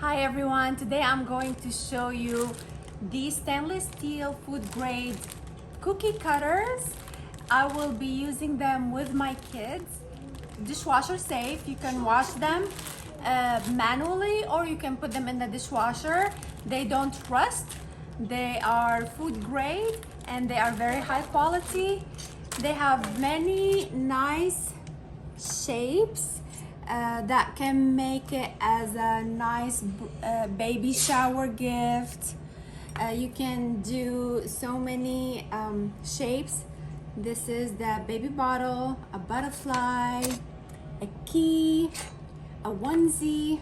Hi everyone, today I'm going to show you these stainless steel food grade cookie cutters. I will be using them with my kids. Dishwasher safe, you can wash them manually or you can put them in the dishwasher. They don't rust, they are food grade and they are very high quality. They have many nice shapes that can make it as a nice baby shower gift. You can do so many shapes. This is the baby bottle, a butterfly, a key, a onesie,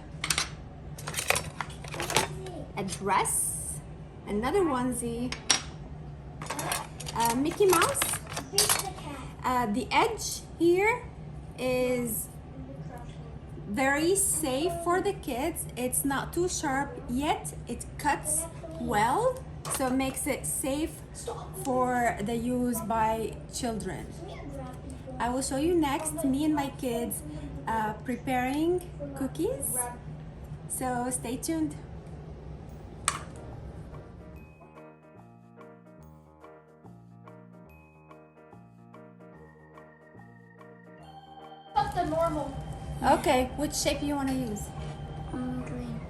a dress, another onesie, Mickey Mouse. The edge here is very safe for the kids. It's not too sharp yet. It cuts well, so it makes it safe for the use by children. I will show you next me and my kids preparing cookies. So stay tuned. That's the normal. Okay, which shape you want to use? Green.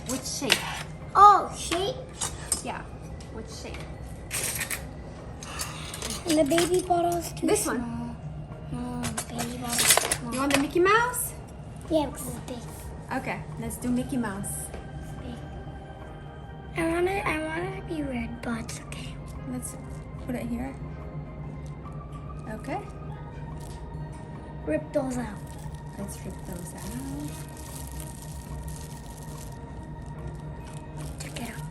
Which shape? Oh, shape. Yeah, which shape? And the baby bottle's too This small. one. No, baby bottle's too small. You want the Mickey Mouse? Yeah, because it's big. Okay, let's do Mickey Mouse. It's big. I want it to be red, but it's okay. Let's put it here. Okay, Rip those out. let's rip those out. Check it out.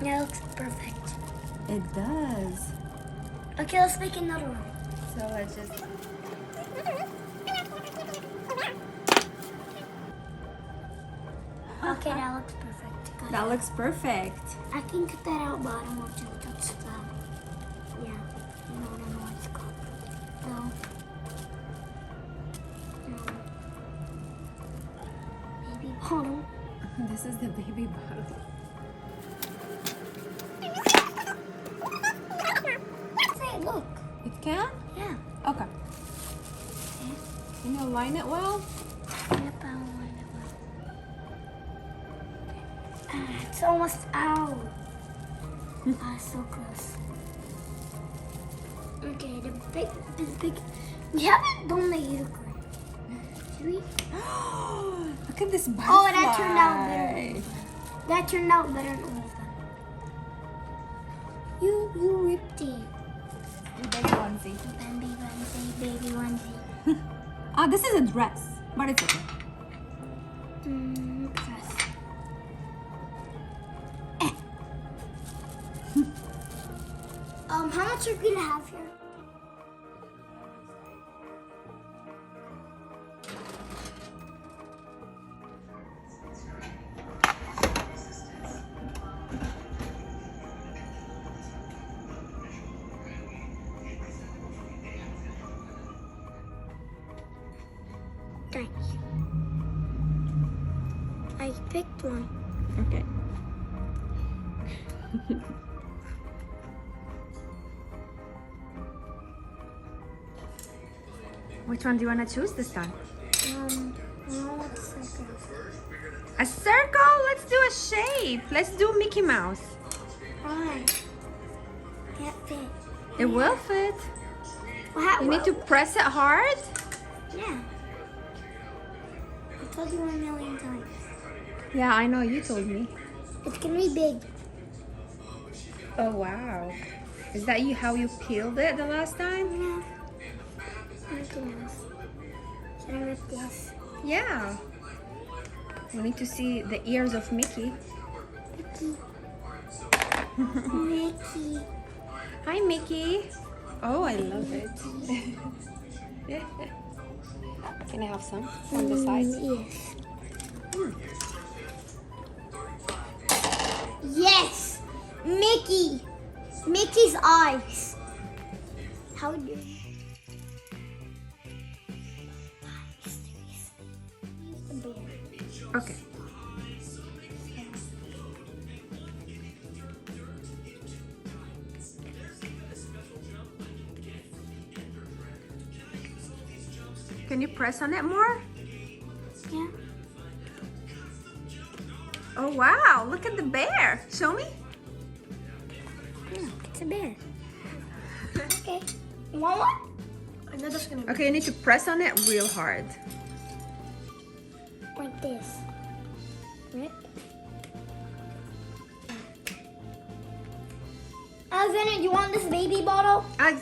That looks perfect. It does. Okay, let's make another one. So let's just. Okay, that looks perfect. Got That it. looks perfect. I can cut that out, but I don't want to touch that. Yeah, I don't know what it's called. No. Baby bottle. This is the baby bottle. Say, look. It can? Yeah. Okay. Can you line it well? Yep, I want it well. It's almost out. So close. Okay, the big. Yeah, don't make it look right. Should we? Look at this butterfly. Oh, that turned out better. That turned out better than all of them. You ripped it. Baby onesie. Baby onesie. Ah, this is a dress, but it's okay. Dress. How much are we gonna have here? Thanks. I picked one. Okay. Which one do you want to choose this time? No, it's circle. A circle? Let's do a shape. Let's do Mickey Mouse. Why? Can't fit. It will fit. Well, You need to press it hard. Yeah. I told you 1,000,000 times. Yeah, I know, you told me. It's gonna be big. Oh, wow. Is that how you peeled it the last time? Yeah. Mickey Mouse. Should I rip this? Yeah. We need to see the ears of Mickey. Mickey. Mickey. Hi, Mickey. Oh, I love it. Can I have some on the side? Yes. Yes! Mickey! Mickey's eyes. How do you... Okay. Can you press on it more? Yeah. Oh wow, look at the bear. Show me. Yeah, it's a bear. Okay. You want one? I know that's gonna be Okay, you need to press on it real hard. like this. Right? Alexander, you want this baby bottle? Alex,